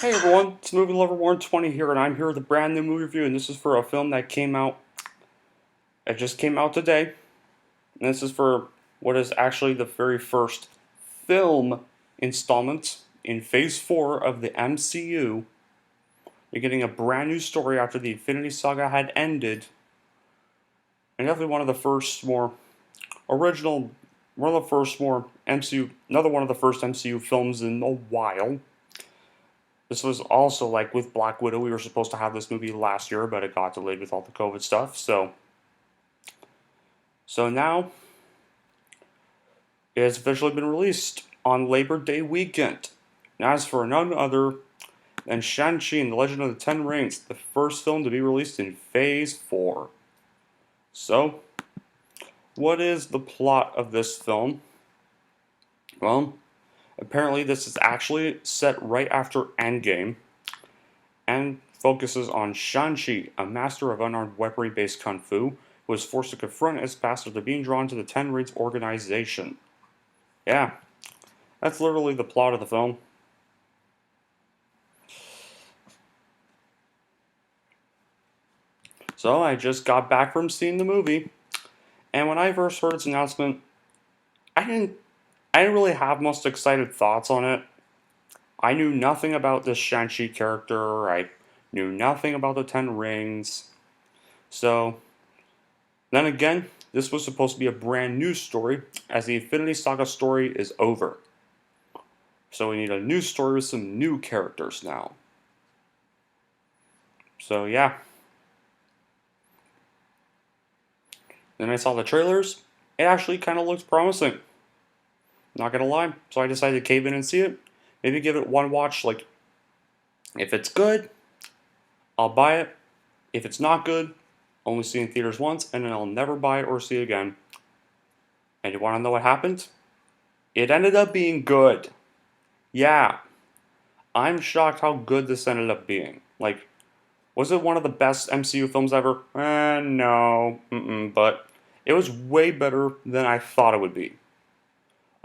Hey everyone, it's Movie Lover 120 here, and I'm here with a brand new movie review, and this is for a film that just came out today. And this is for what is actually the very first film installment in Phase 4 of the MCU. You're getting a brand new story after the Infinity Saga had ended, and definitely one of the first more original, one of the first more MCU, another one of the first MCU films in a while. This was also like with Black Widow. We were supposed to have this movie last year, but it got delayed with all the COVID stuff. So now it has officially been released on Labor Day weekend. And as for none other than Shang-Chi and the Legend of the Ten Rings, the first film to be released in Phase 4. So, what is the plot of this film? Well, apparently this is actually set right after Endgame, and focuses on Shang-Chi, a master of unarmed weaponry-based kung fu, who is forced to confront his past after being drawn to the Ten Rings organization. Yeah, that's literally the plot of the film. So I just got back from seeing the movie, and when I first heard its announcement, I didn't I didn't really have most excited thoughts on it. I knew nothing about this Shang-Chi character. I knew nothing about the Ten Rings. So then again, this was supposed to be a brand new story, as the Infinity Saga story is over. So we need a new story with some new characters now. So yeah. Then I saw the trailers. It actually kind of looks promising. Not gonna lie. So I decided to cave in and see it. Maybe give it one watch. Like, if it's good, I'll buy it. If it's not good, only see it in theaters once, and then I'll never buy it or see it again. And you want to know what happened? It ended up being good. Yeah, I'm shocked how good this ended up being. Like, was it one of the best MCU films ever? No, but it was way better than I thought it would be.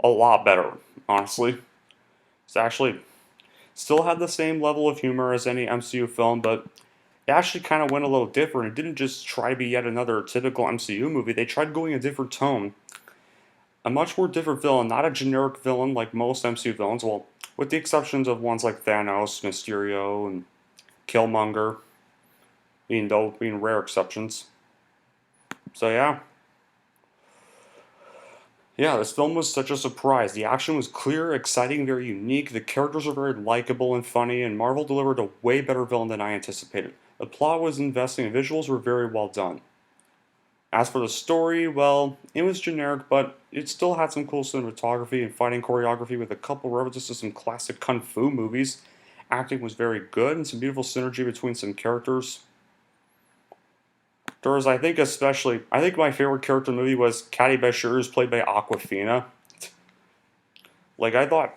A lot better, honestly. It's actually still had the same level of humor as any MCU film, but it actually kind of went a little different. It didn't just try to be yet another typical MCU movie. They tried going a different tone, a much more different villain, not a generic villain like most MCU villains. Well, with the exceptions of ones like Thanos, Mysterio, and Killmonger, being rare exceptions. So yeah, this film was such a surprise. The action was clear, exciting, very unique. The characters were very likable and funny, and Marvel delivered a way better villain than I anticipated. The plot was investing, and visuals were very well done. As for the story, well, it was generic, but it still had some cool cinematography and fighting choreography with a couple references to some classic kung fu movies. Acting was very good, and some beautiful synergy between some characters. There was, I think my favorite character in the movie was Catty Bashir, who's played by Aquafina. Like, I thought,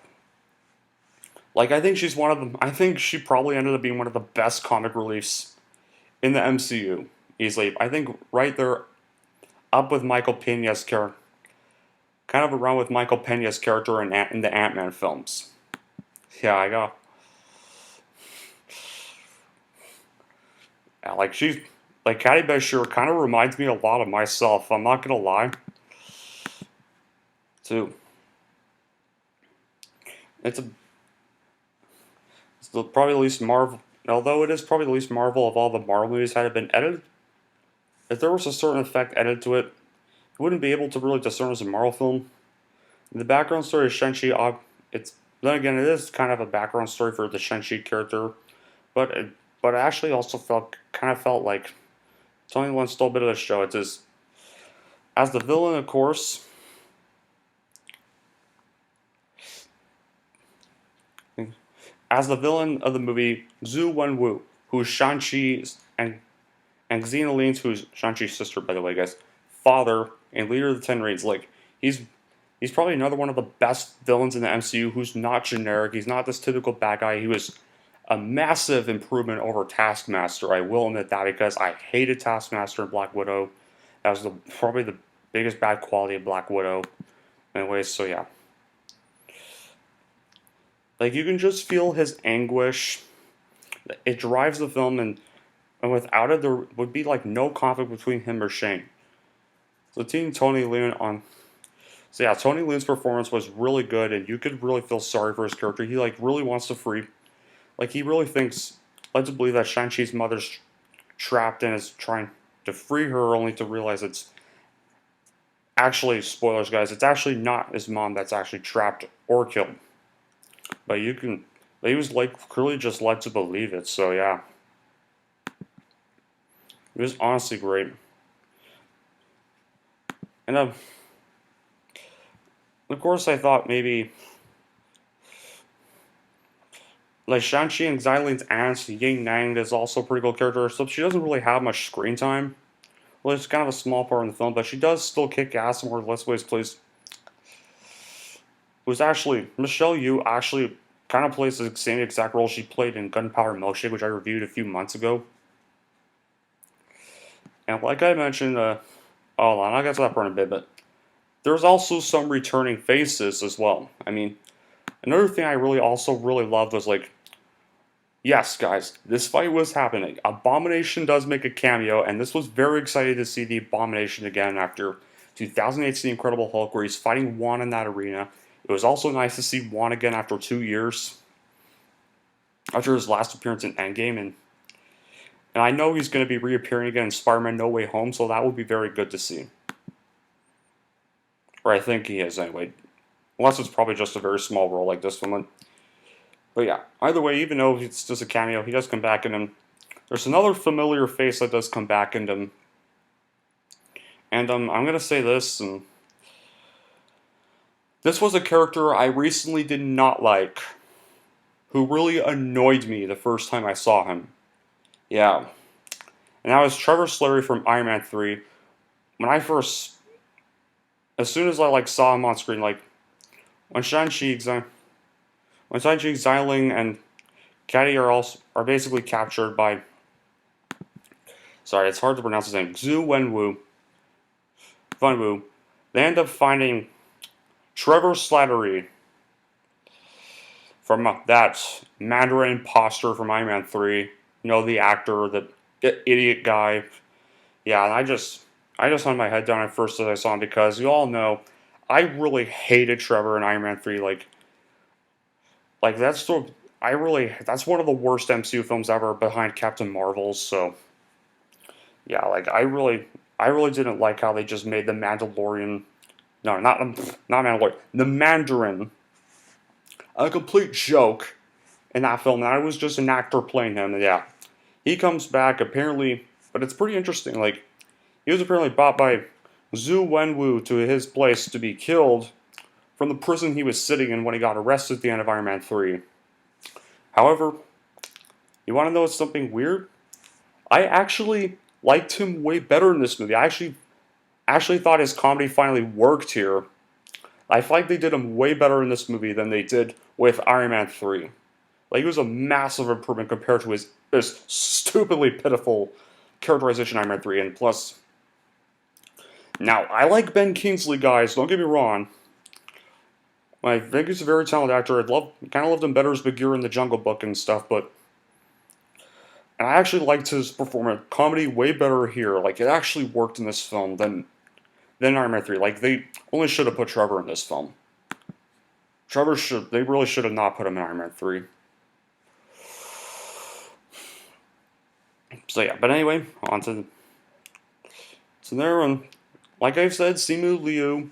I think she's one of them. I think she probably ended up being one of the best comic reliefs in the MCU, easily. I think right there, up with Michael Pena's character, kind of around with Michael Pena's character in the Ant-Man films. Yeah, I got, yeah, Catty Bashir kind of reminds me a lot of myself. I'm not gonna lie. Too. It's a It's probably the least Marvel. Although it is probably the least Marvel of all the Marvel movies had it been edited. If there was a certain effect added to it, you wouldn't be able to really discern as a Marvel film. The background story of Shang-Chi, it's then again it is kind of a background story for the Shang-Chi character, but it actually also felt like Tony Lin stole a bit of the show. It's just as the villain, of course. As the villain of the movie, Zhu Wenwu, who's Shang-Chi's and Xena who's Shang-Chi's sister, by the way, guys, father and leader of the Ten Rings. Like, he's probably another one of the best villains in the MCU who's not generic. He's not this typical bad guy. He was a massive improvement over Taskmaster. I will admit that because I hated Taskmaster and Black Widow. That was probably the biggest bad quality of Black Widow. Anyways, so yeah. Like, you can just feel his anguish It drives the film, and without it, there would be like no conflict between him or Shane. So Team Tony Leung on. So yeah, Tony Leung's performance was really good, and you could really feel sorry for his character. He like really wants to free, like he really thinks, led to believe that Shang-Chi's mother's trapped and is trying to free her, only to realize it's actually, spoilers guys, it's actually not his mom that's actually trapped or killed. But you can, but he was like clearly just led to believe it. So yeah, it was honestly great. And of course, I thought maybe like Shang-Chi and Xilin's aunt, Ying Nang, is also a pretty cool character. So she doesn't really have much screen time. Well, it's kind of a small part in the film, but she does still kick ass in where Les Ways plays. Was actually Michelle Yeoh actually kind of plays the same exact role she played in Gunpowder Milkshake, which I reviewed a few months ago. And like I mentioned, hold on, I'll get to that part in a bit, but there's also some returning faces as well. I mean, another thing I really also really loved was like, yes, guys, this fight was happening. Abomination does make a cameo, and this was very exciting to see the Abomination again after 2008's The Incredible Hulk, where he's fighting Juan in that arena. It was also nice to see Juan again after 2 years, after his last appearance in Endgame, and I know he's going to be reappearing again in Spider-Man No Way Home, so that will be very good to see. Or I think he is anyway. Unless it's probably just a very small role like this one. But yeah, either way, even though it's just a cameo, he does come back in him. There's another familiar face that does come back in him. And I'm going to say this, and this was a character I recently did not like, who really annoyed me the first time I saw him. Yeah. And that was Trevor Slurry from Iron Man 3. When I first, as soon as I like saw him on screen, like when Shang-Chi, Xiling, and Caddy are basically captured by. Sorry, it's hard to pronounce his name. Zhu Wenwu. They end up finding Trevor Slattery from that Mandarin imposter from Iron Man 3. You know, the actor, the idiot guy. Yeah, and I just hung my head down at first as I saw him because you all know I really hated Trevor in Iron Man 3. Like that's sort of, that's one of the worst MCU films ever behind Captain Marvel's. So yeah, like I really didn't like how they just made the Mandalorian. No, not Mandalorian. The Mandarin a complete joke in that film. And I was just an actor playing him. And yeah, he comes back apparently, but it's pretty interesting. Like he was apparently bought by Zhu Wenwu to his place to be killed from the prison he was sitting in when he got arrested at the end of Iron Man 3. However, you want to know something weird? I actually liked him way better in this movie. I actually thought his comedy finally worked here. I feel like they did him way better in this movie than they did with Iron Man 3. Like, he was a massive improvement compared to his stupidly pitiful characterization in Iron Man 3. And plus, now, I like Ben Kingsley, guys, don't get me wrong. I think he's a very talented actor. Kind of loved him better as Bagheera in the Jungle Book and stuff, but and I actually liked his performance comedy way better here. Like it actually worked in this film than Iron Man 3. Like they only should have put Trevor in this film. They really should have not put him in Iron Man 3. So yeah, but anyway, on to there, and like I've said, Simu Liu,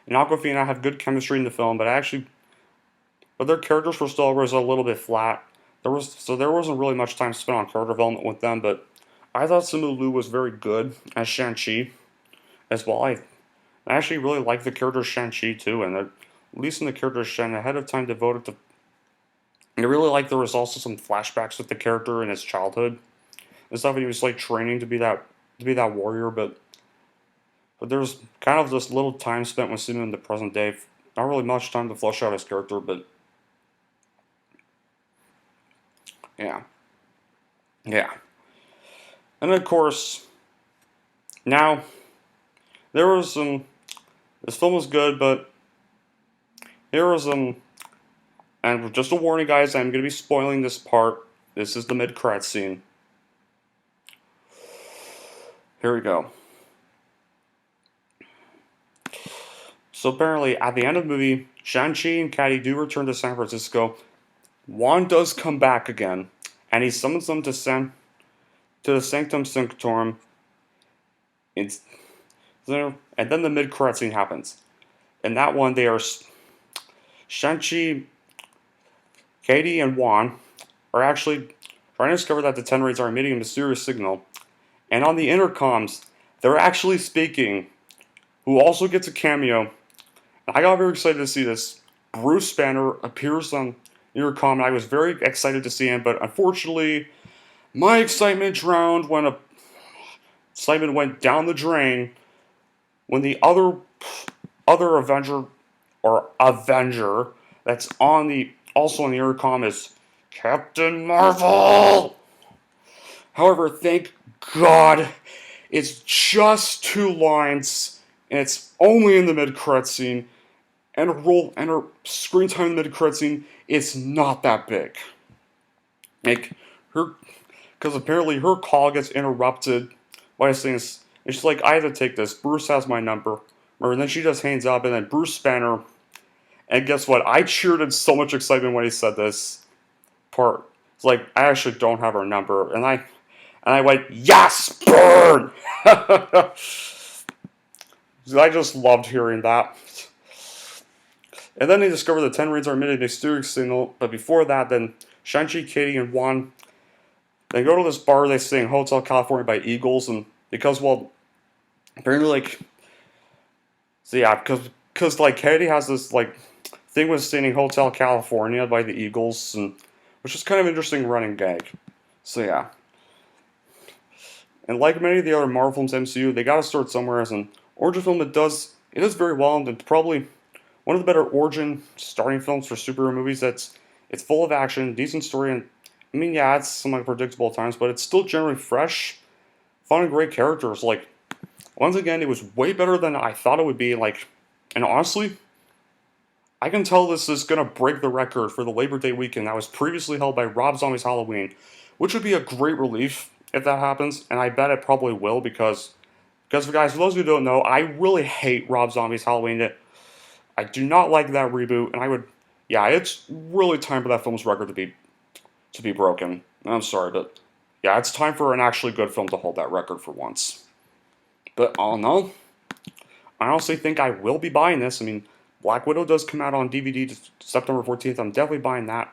and Aquafina have good chemistry in the film, but their characters were still was a little bit flat. There wasn't really much time spent on character development with them, but I thought Simu Liu was very good as Shang-Chi as well. I actually really like the character Shang-Chi too, and at least in the character Shang, I had time devoted to. I really like there was also some flashbacks with the character in his childhood and stuff. And he was like training to be that warrior, but there was kind of this little time spent with him in the present day. Not really much time to flesh out his character, but yeah. Yeah. And of course, now, there was some. This film was good, but there was And just a warning, guys, I'm going to be spoiling this part. This is the mid-credit scene. Here we go. So apparently, at the end of the movie, Shang-Chi and Caddy do return to San Francisco. Juan does come back again, and he summons them to the Sanctum Sanctorum. It's, and then the mid-credit scene happens. In that one, they are Shang-Chi, Katie, and Juan are actually trying to discover that the Ten Rings are emitting a mysterious signal. And on the intercoms, they're actually speaking, who also gets a cameo. I got very excited to see this. Bruce Banner appears on intercom, and I was very excited to see him, but unfortunately, my excitement drowned when excitement went down the drain when the other Avenger that's also on the intercom is Captain Marvel. However, thank God, it's just 2 lines, and it's only in the mid-credit scene, and her screen time in the mid-credit scene is not that big. Like because apparently her call gets interrupted by things. And she's like, I have to take this. Bruce has my number. And then she just hangs up, and then Bruce Banner. And guess what? I cheered in so much excitement when he said this part. It's like, I actually don't have her number. And I went, yes, burn! I just loved hearing that. And then they discover the Ten Rings are emitting a mysterious signal. But before that, then Shang-Chi, Katie, and Juan, they go to this bar they sing Hotel California by Eagles. And because, well, apparently, like, so yeah, because like, Katie has this, like, thing with singing Hotel California by the Eagles, and which is kind of an interesting running gag. So yeah. And like many of the other Marvel films MCU, they gotta start somewhere. As an origin film, it does very well, and it's probably one of the better origin starting films for superhero movies. It's full of action, decent story, and I mean, yeah, it's somewhat predictable at times, but it's still generally fresh, fun, and great characters. Like, once again, it was way better than I thought it would be. Like, and honestly, I can tell this is gonna break the record for the Labor Day weekend that was previously held by Rob Zombie's Halloween, which would be a great relief if that happens, and I bet it probably will because guys, for those who don't know, I really hate Rob Zombie's Halloween. I do not like that reboot, and yeah, it's really time for that film's record to be broken. I'm sorry, but yeah, it's time for an actually good film to hold that record for once. But all in all, I honestly think I will be buying this. I mean, Black Widow does come out on DVD September 14th. I'm definitely buying that.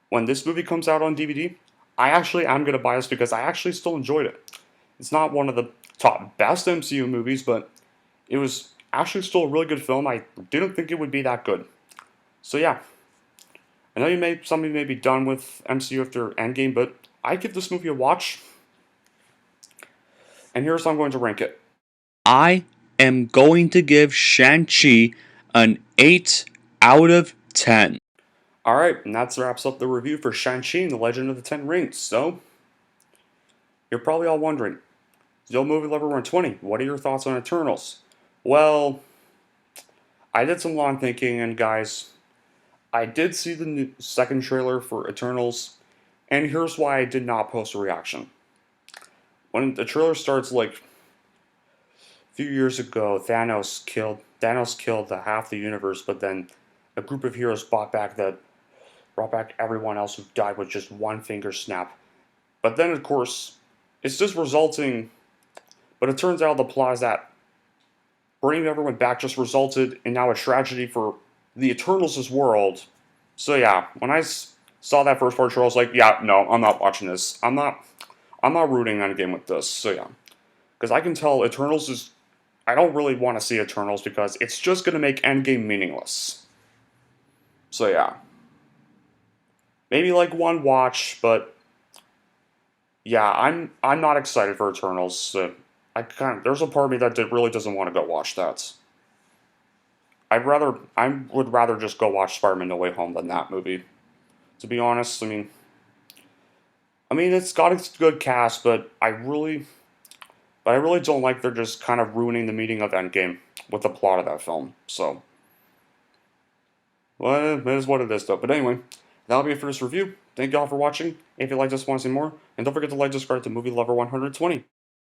When this movie comes out on DVD, I actually am going to buy this because I actually still enjoyed it. It's not one of the top best MCU movies, but it was actually still a really good film. I didn't think it would be that good. So yeah, I know some of you may be done with MCU after Endgame, but I give this movie a watch, and here's how I'm going to rank it. I am going to give Shang-Chi an 8 out of 10. Alright, and that wraps up the review for Shang-Chi and the Legend of the Ten Rings. So, you're probably all wondering, Yo Movie Lover 120, what are your thoughts on Eternals? Well, I did some long thinking, and guys, I did see the second trailer for Eternals, and here's why I did not post a reaction. When the trailer starts, like, a few years ago, Thanos killed the half the universe, but then a group of heroes brought back everyone else who died with just one finger snap. But then, of course, it's just resulting. But it turns out the plot is that bringing everyone back just resulted in now a tragedy for the Eternals' world. So yeah, when I saw that first part, I was like, yeah, no, I'm not watching this. I'm not rooting on a game with this. So yeah, because I can tell Eternals is. I don't really want to see Eternals because it's just going to make Endgame meaningless. So yeah. Maybe like one watch, but yeah, I'm not excited for Eternals. So there's a part of me that really doesn't want to go watch that. I would rather just go watch Spider-Man No Way Home than that movie. To be honest, I mean it's got a good cast, but I really don't like they're just kind of ruining the meaning of Endgame with the plot of that film. So Well, it is what it is, though. But anyway, that'll be it for this review. Thank you all for watching. If you like this, want to see more, and don't forget to like, subscribe to Movie Lover 120.